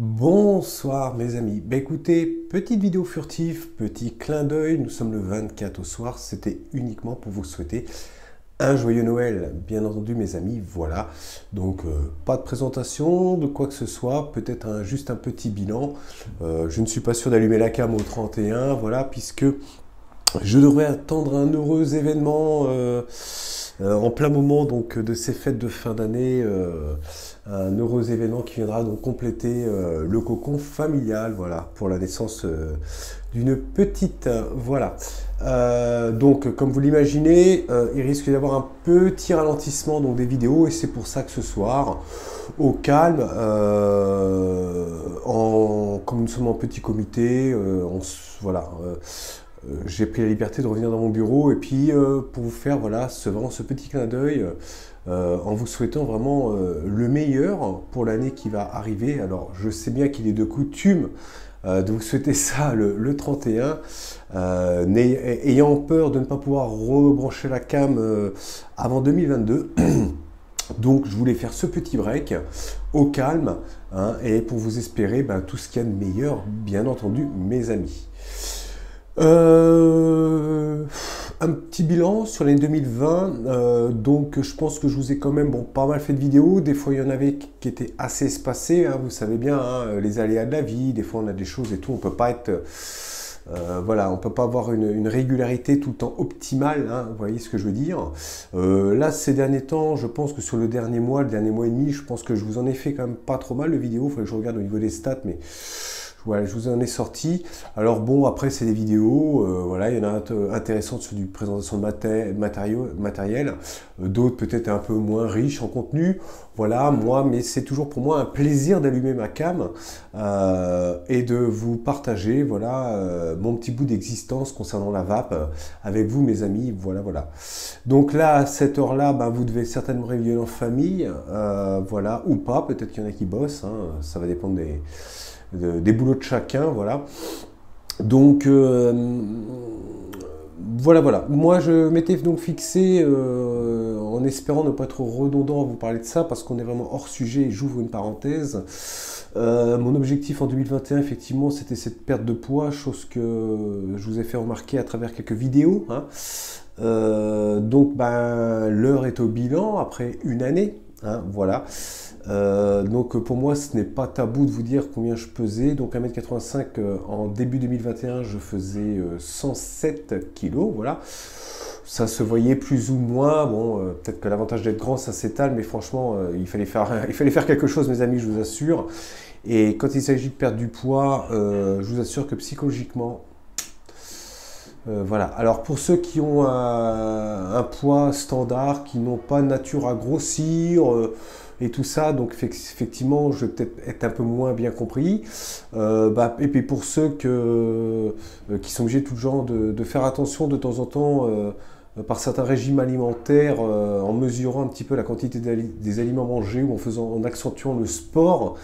Bonsoir mes amis. Écoutez, petite vidéo furtive, petit clin d'œil, nous sommes le 24 au soir, c'était uniquement pour vous souhaiter un joyeux Noël, bien entendu mes amis, voilà. Donc pas de présentation, de quoi que ce soit, peut-être juste un petit bilan. Je ne suis pas sûr d'allumer la cam au 31, voilà, puisque je devrais attendre un heureux événement en plein moment donc de ces fêtes de fin d'année, un heureux événement qui viendra donc compléter le cocon familial, voilà, pour la naissance d'une petite, voilà. Donc comme vous l'imaginez, il risque d'y avoir un petit ralentissement donc des vidéos et c'est pour ça que ce soir, au calme, comme nous sommes en petit comité, voilà. J'ai pris la liberté de revenir dans mon bureau et puis pour vous faire voilà, vraiment ce petit clin d'œil en vous souhaitant vraiment le meilleur pour l'année qui va arriver. Alors je sais bien qu'il est de coutume de vous souhaiter ça le 31, ayant peur de ne pas pouvoir rebrancher la cam avant 2022. Donc je voulais faire ce petit break au calme hein, et pour vous espérer tout ce qu'il y a de meilleur, bien entendu mes amis. Un petit bilan sur l'année 2020, donc je pense que je vous ai quand même pas mal fait de vidéos, des fois il y en avait qui étaient assez espacées, hein, vous savez bien, hein, les aléas de la vie, des fois on a des choses et tout, on peut pas être, voilà, on peut pas avoir une régularité tout le temps optimale, hein, vous voyez ce que je veux dire. Là ces derniers temps, je pense que sur le dernier mois et demi, je pense que je vous en ai fait quand même pas trop mal de vidéos, il faudrait que je regarde au niveau des stats, mais... Voilà, je vous en ai sorti. Alors bon, après c'est des vidéos, voilà, il y en a intéressantes sur du présentation de matériel, d'autres peut-être un peu moins riches en contenu. Voilà, moi, mais c'est toujours pour moi un plaisir d'allumer ma cam et de vous partager, voilà, mon petit bout d'existence concernant la vape avec vous, mes amis. Voilà, voilà. Donc là, à cette heure-là, vous devez certainement réveiller en famille, voilà, ou pas. Peut-être qu'il y en a qui bossent, hein, ça va dépendre des boulots de chacun, voilà. Donc voilà, voilà. Moi, je m'étais donc fixé en espérant ne pas être redondant à vous parler de ça parce qu'on est vraiment hors sujet et j'ouvre une parenthèse. Mon objectif en 2021, effectivement, c'était cette perte de poids, chose que je vous ai fait remarquer à travers quelques vidéos. Hein. Donc, l'heure est au bilan après une année. Hein, voilà. Donc pour moi ce n'est pas tabou de vous dire combien je pesais, donc 1m85 en début 2021 je faisais 107 kg, voilà, ça se voyait plus ou moins, bon peut-être que l'avantage d'être grand ça s'étale, mais franchement il fallait faire quelque chose mes amis, je vous assure, et quand il s'agit de perdre du poids, je vous assure que psychologiquement, voilà. Alors pour ceux qui ont un poids standard, qui n'ont pas nature à grossir et tout ça, donc effectivement je vais peut-être être un peu moins bien compris. Et puis pour ceux qui sont obligés tout le genre de faire attention de temps en temps par certains régimes alimentaires, en mesurant un petit peu la quantité des aliments mangés ou en accentuant le sport.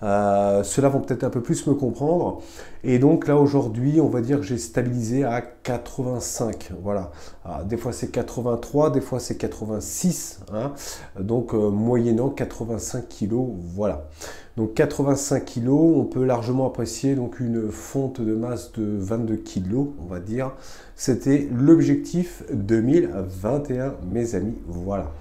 Ceux-là vont peut-être un peu plus me comprendre. Et donc là aujourd'hui, on va dire que j'ai stabilisé à 85. Voilà. Alors, des fois c'est 83, des fois c'est 86. Hein. Donc moyennant 85 kg. Voilà. Donc 85 kg, on peut largement apprécier donc une fonte de masse de 22 kg, on va dire. C'était l'objectif 2021, mes amis. Voilà.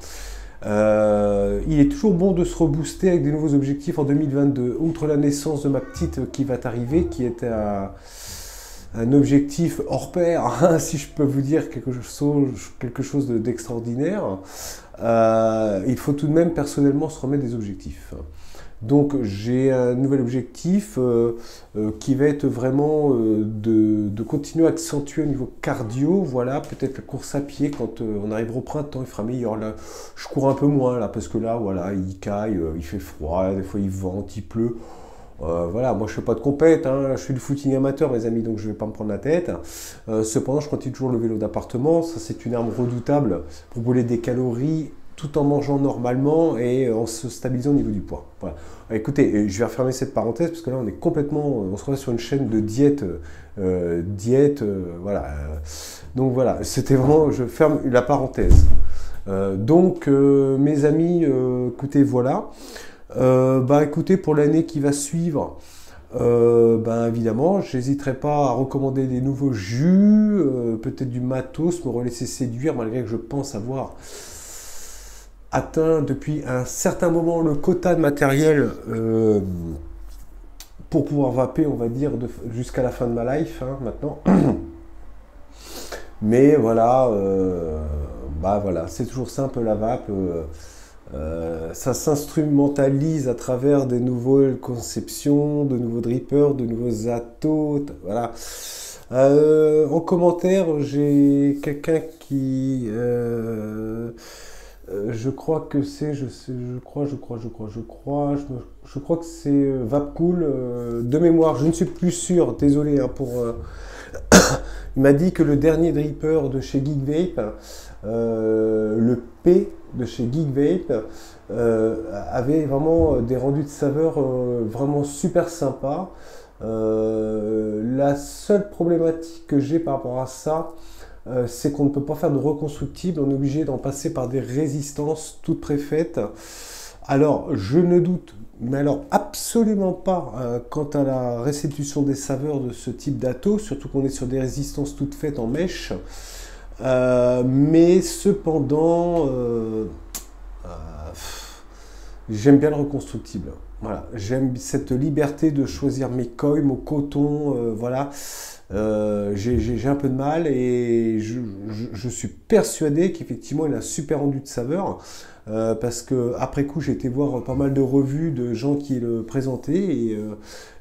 Il est toujours bon de se rebooster avec des nouveaux objectifs en 2022. Outre la naissance de ma petite qui va arriver, qui était un objectif hors pair, hein, si je peux vous dire quelque chose d'extraordinaire, il faut tout de même personnellement se remettre des objectifs. Donc j'ai un nouvel objectif qui va être vraiment de continuer à accentuer au niveau cardio, voilà, peut-être la course à pied quand on arrivera au printemps, il fera meilleur. Là, je cours un peu moins là parce que là, voilà, il caille, il fait froid, des fois il vente, il pleut. Voilà, moi je fais pas de compète, hein, je fais du footing amateur mes amis, donc je vais pas me prendre la tête. Cependant, je continue toujours le vélo d'appartement, ça c'est une arme redoutable pour brûler des calories tout en mangeant normalement et en se stabilisant au niveau du poids. Voilà. Écoutez, je vais refermer cette parenthèse parce que là on est complètement, on se retrouve sur une chaîne de diète, voilà. Donc voilà, c'était vraiment, je ferme la parenthèse. Donc mes amis, écoutez, voilà. Bah écoutez, pour l'année qui va suivre, ben évidemment, j'hésiterai pas à recommander des nouveaux jus, peut-être du matos, me relaisser séduire, malgré que je pense avoir atteint depuis un certain moment le quota de matériel pour pouvoir vaper, on va dire, jusqu'à la fin de ma life, hein, maintenant. Mais voilà, bah voilà, c'est toujours simple la vape. Ça s'instrumentalise à travers des nouvelles conceptions, de nouveaux drippers, de nouveaux atos, voilà. En commentaire, j'ai quelqu'un qui, je crois que c'est, je crois que c'est Vapcool, de mémoire, je ne suis plus sûr, désolé hein, pour. Il m'a dit que le dernier dripper de chez Geekvape, le P de chez Geekvape, avait vraiment des rendus de saveur vraiment super sympas. La seule problématique que j'ai par rapport à ça, c'est qu'on ne peut pas faire de reconstructible, on est obligé d'en passer par des résistances toutes préfaites. Alors, je ne doute, mais alors absolument pas quant à la restitution des saveurs de ce type d'atto, surtout qu'on est sur des résistances toutes faites en mèche. Mais cependant, j'aime bien le reconstructible. Voilà, j'aime cette liberté de choisir mes coils, mon coton, voilà. J'ai un peu de mal et je suis persuadé qu'effectivement il a un super rendu de saveur parce que après coup j'ai été voir pas mal de revues de gens qui le présentaient et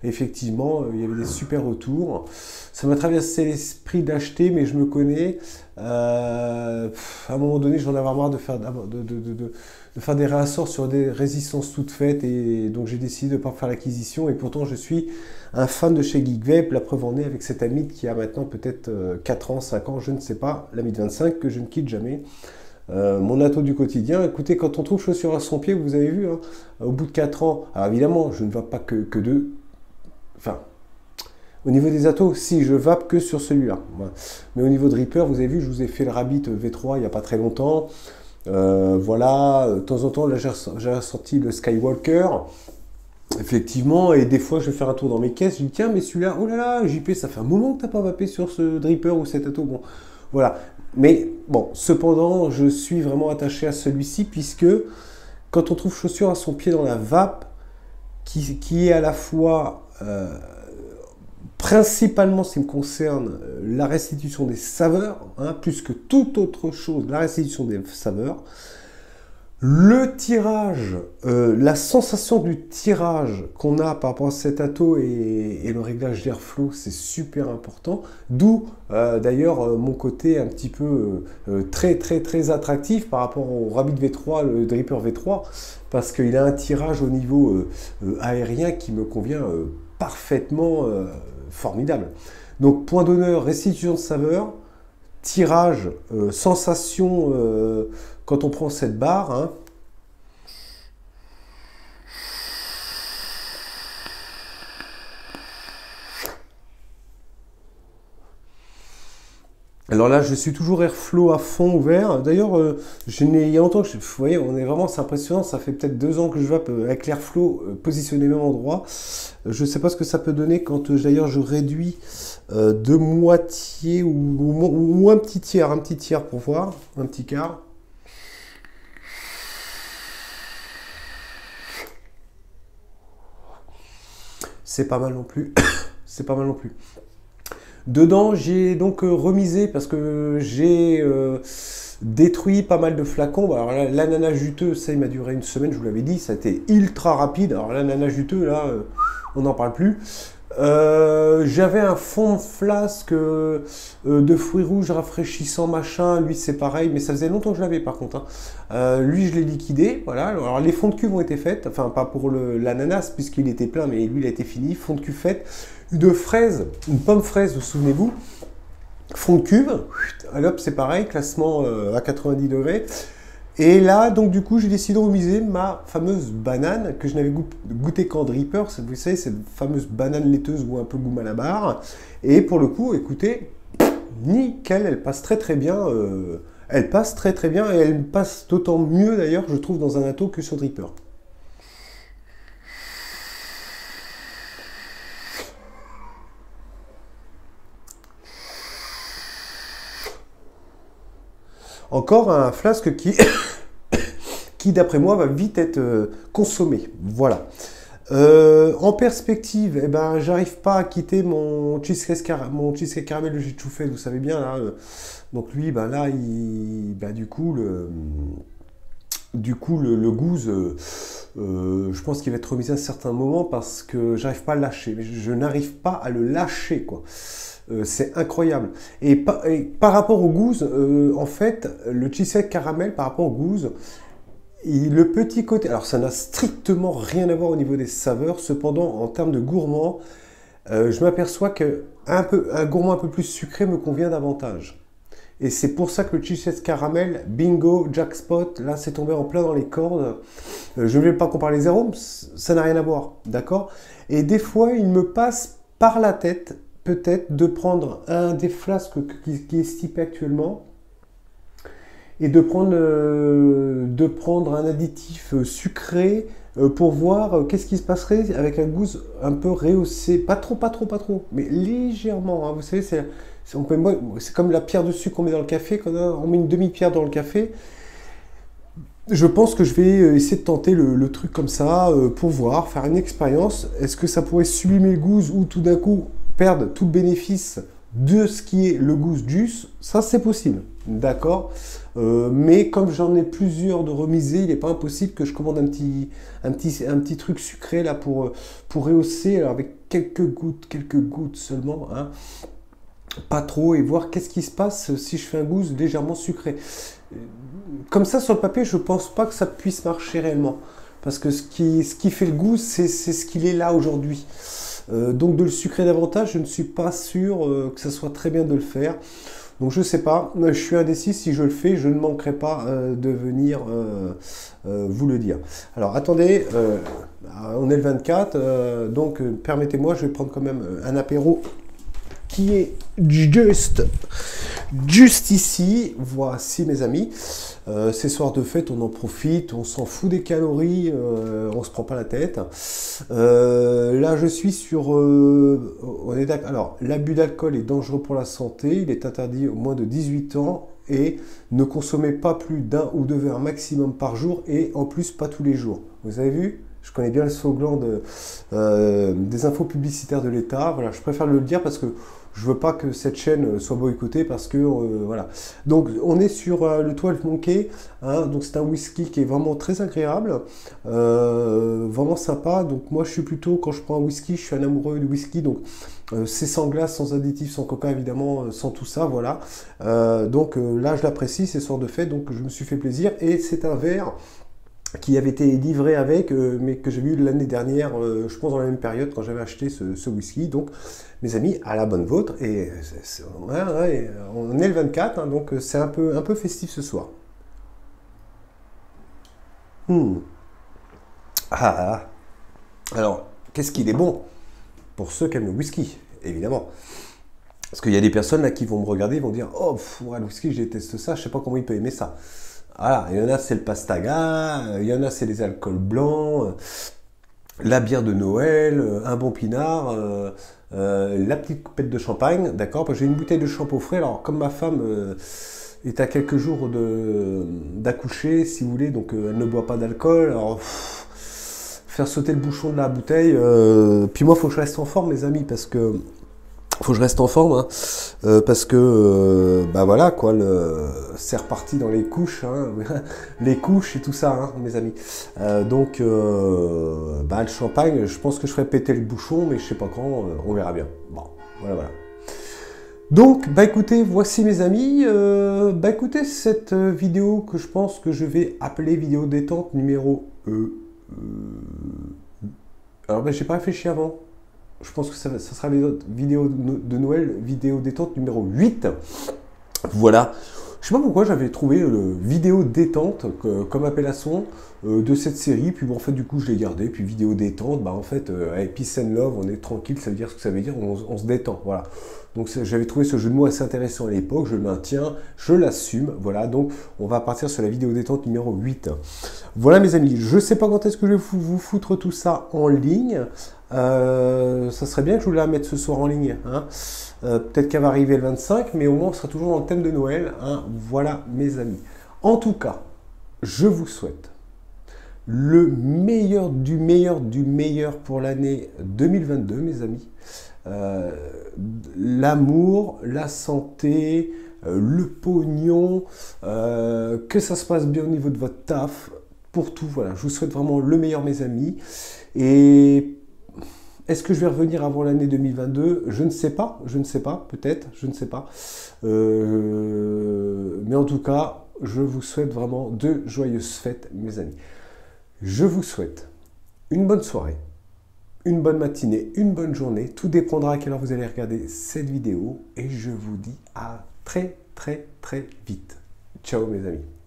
effectivement il y avait des super retours. Ça m'a traversé l'esprit d'acheter mais je me connais. À un moment donné j'en avais marre de faire des réassorts sur des résistances toutes faites et donc j'ai décidé de ne pas faire l'acquisition et pourtant je suis un fan de chez Geekvape, la preuve en est avec cet ami qui a maintenant peut-être 4 ans, 5 ans, je ne sais pas, l'ami de 25 que je ne quitte jamais. Mon atto du quotidien, écoutez, quand on trouve chaussures à son pied, vous avez vu, hein, au bout de 4 ans, alors évidemment, je ne vape pas que deux, enfin, au niveau des attos, si, je vape que sur celui-là. Voilà. Mais au niveau de Reaper, vous avez vu, je vous ai fait le Rabbit V3 il n'y a pas très longtemps. Voilà, de temps en temps, là j'ai ressorti le Skywalker. Effectivement, et des fois je vais faire un tour dans mes caisses, je dis tiens mais celui-là, oh là là, JP, ça fait un moment que t'as pas vapé sur ce dripper ou cet atto, bon, voilà. Mais bon, cependant, je suis vraiment attaché à celui-ci puisque quand on trouve chaussure à son pied dans la vape, qui est à la fois, principalement, ce qui me concerne, la restitution des saveurs, hein, plus que toute autre chose, la restitution des saveurs, le tirage, la sensation du tirage qu'on a par rapport à cet atto et le réglage d'airflow, c'est super important. D'où d'ailleurs mon côté un petit peu très attractif par rapport au Rabbit V3, le Dripper V3, parce qu'il a un tirage au niveau aérien qui me convient parfaitement formidable. Donc point d'honneur, restitution de saveur, tirage, sensation quand on prend cette barre, hein. Alors là, je suis toujours airflow à fond ouvert. D'ailleurs, il y a longtemps que vous voyez, on est vraiment, c'est impressionnant. Ça fait peut-être 2 ans que je vape avec l'airflow positionné au même endroit. Je ne sais pas ce que ça peut donner quand d'ailleurs je réduis de moitié ou un petit tiers pour voir, un petit quart. C'est pas mal non plus. C'est pas mal non plus. Dedans, j'ai donc remisé parce que j'ai détruit pas mal de flacons. Alors l'ananas juteux, ça il m'a duré une semaine, je vous l'avais dit, ça a été ultra rapide. Alors l'ananas juteux, là, on n'en parle plus. J'avais un fond de flasque de fruits rouges rafraîchissants machin, lui c'est pareil, mais ça faisait longtemps que je l'avais par contre, hein. Lui je l'ai liquidé, voilà. Alors les fonds de cuve ont été faites, enfin pas pour l'ananas puisqu'il était plein, mais lui il a été fini, fond de cuve fait, une fraise, une pomme fraise, vous souvenez-vous, fond de cuve, hop c'est pareil, classement à 90 degrés. Et là, donc du coup, j'ai décidé de remiser ma fameuse banane que je n'avais goûté qu'en dripper. Vous savez, cette fameuse banane laiteuse ou un peu goût malabar. Et pour le coup, écoutez, nickel, elle passe très bien. Elle passe très bien et elle passe d'autant mieux d'ailleurs, je trouve, dans un atto que sur dripper. Encore un flasque qui, qui d'après moi, va vite être consommé. Voilà. En perspective, eh ben, j'arrive pas à quitter mon cheesecake, caramel que j'ai tout fait, vous savez bien, là. Donc lui, ben là, du coup, le gouze, je pense qu'il va être remis à un certain moment parce que j'arrive pas à le lâcher. Je n'arrive pas à le lâcher, quoi. C'est incroyable. Et par rapport au gouze, en fait, le cheesecake caramel, par rapport au gouze, le petit côté, alors ça n'a strictement rien à voir au niveau des saveurs, cependant en termes de gourmand, je m'aperçois que un gourmand un peu plus sucré me convient davantage. Et c'est pour ça que le cheesecake caramel, bingo, jackpot, là c'est tombé en plein dans les cordes. Je ne vais pas comparer les arômes, ça n'a rien à voir, d'accord? Et des fois, il me passe par la tête, peut-être, de prendre un des flasques qui est stipé actuellement, et de prendre un additif sucré pour voir qu'est-ce qui se passerait avec un goût un peu rehaussé. Pas trop, mais légèrement. Hein. Vous savez, c'est comme la pierre de sucre qu'on met dans le café. Quand on met une demi-pierre dans le café, je pense que je vais essayer de tenter le truc comme ça pour voir, faire une expérience. Est-ce que ça pourrait sublimer le goût ou tout d'un coup perdre tout le bénéfice de ce qui est le goût juice? Ça, c'est possible. D'accord, mais comme j'en ai plusieurs de remisés, il n'est pas impossible que je commande un petit truc sucré là pour rehausser, alors avec quelques gouttes seulement, hein, pas trop, et voir qu'est-ce qui se passe si je fais un goût légèrement sucré. Comme ça sur le papier, je pense pas que ça puisse marcher réellement, parce que ce qui fait le goût, c'est ce qu'il est là aujourd'hui. Donc de le sucrer davantage, je ne suis pas sûr que ça soit très bien de le faire. Donc je sais pas, je suis indécis, si je le fais, je ne manquerai pas de venir vous le dire. Alors attendez, on est le 24, donc permettez-moi, je vais prendre quand même un apéro qui est juste ici. Voici mes amis, ces soirs de fête, on en profite, on s'en fout des calories, on se prend pas la tête. Là je suis sur, on est d'accord. Alors l'abus d'alcool est dangereux pour la santé, il est interdit au moins de 18 ans et ne consommez pas plus d'un ou deux verres maximum par jour et en plus pas tous les jours. Vous avez vu? Je connais bien le slogan des infos publicitaires de l'État. Voilà, je préfère le dire parce que je veux pas que cette chaîne soit boycottée parce que voilà. Donc on est sur le 12 Monkey, hein, donc c'est un whisky qui est vraiment très agréable, vraiment sympa. Donc moi je suis plutôt, quand je prends un whisky, je suis un amoureux du whisky, donc c'est sans glace, sans additifs, sans coca évidemment, sans tout ça, voilà. Donc là je l'apprécie, c'est soir de fête, donc je me suis fait plaisir et c'est un verre qui avait été livré avec, mais que j'ai eu l'année dernière, je pense dans la même période quand j'avais acheté ce whisky. Donc, mes amis, à la bonne vôtre. Et on est le 24, hein, donc c'est un peu festif ce soir. Ah. Alors, qu'est-ce qu'il est bon pour ceux qui aiment le whisky, évidemment. Parce qu'il y a des personnes là qui vont me regarder, ils vont dire « Oh, ouais, le whisky, je déteste ça, je sais pas comment il peut aimer ça. » Voilà, il y en a c'est le pastaga, il y en a c'est les alcools blancs, la bière de Noël, un bon pinard, la petite coupette de champagne, d'accord? J'ai une bouteille de champ au frais, alors comme ma femme est à quelques jours d'accoucher, si vous voulez, donc elle ne boit pas d'alcool, alors faire sauter le bouchon de la bouteille, puis moi il faut que je reste en forme mes amis, parce que faut que je reste en forme, hein, parce que, bah voilà, quoi, c'est reparti dans les couches, hein, les couches et tout ça, hein, mes amis. Donc, bah, le champagne, je pense que je ferai péter le bouchon, mais je sais pas quand, on verra bien. Bon, voilà. Donc, bah écoutez, voici mes amis, bah écoutez, cette vidéo que je pense que je vais appeler vidéo détente numéro... alors, bah j'ai pas réfléchi avant. Je pense que ça sera la vidéo de Noël, vidéo détente numéro 8. Voilà. Je sais pas pourquoi j'avais trouvé le vidéo détente comme appellation de cette série. Puis bon, en fait, du coup, je l'ai gardé. Puis vidéo détente, bah en fait, avec Peace and Love, on est tranquille. Ça veut dire ce que ça veut dire, on se détend. Voilà. Donc j'avais trouvé ce jeu de mots assez intéressant à l'époque. Je le maintiens, je l'assume. Voilà. Donc on va partir sur la vidéo détente numéro 8. Voilà, mes amis. Je sais pas quand est-ce que je vais vous foutre tout ça en ligne. Ça serait bien que je vous la mette ce soir en ligne, hein. Peut-être qu'elle va arriver le 25, mais au moins on sera toujours dans le thème de Noël, hein. Voilà mes amis. En tout cas, je vous souhaite le meilleur du meilleur du meilleur pour l'année 2022, mes amis. L'amour, la santé, le pognon, que ça se passe bien au niveau de votre taf, pour tout, voilà. Je vous souhaite vraiment le meilleur, mes amis. Et est-ce que je vais revenir avant l'année 2022? Je ne sais pas, peut-être, je ne sais pas. Mais en tout cas, je vous souhaite vraiment de joyeuses fêtes, mes amis. Je vous souhaite une bonne soirée, une bonne matinée, une bonne journée. Tout dépendra à quelle heure vous allez regarder cette vidéo. Et je vous dis à très très très vite. Ciao mes amis.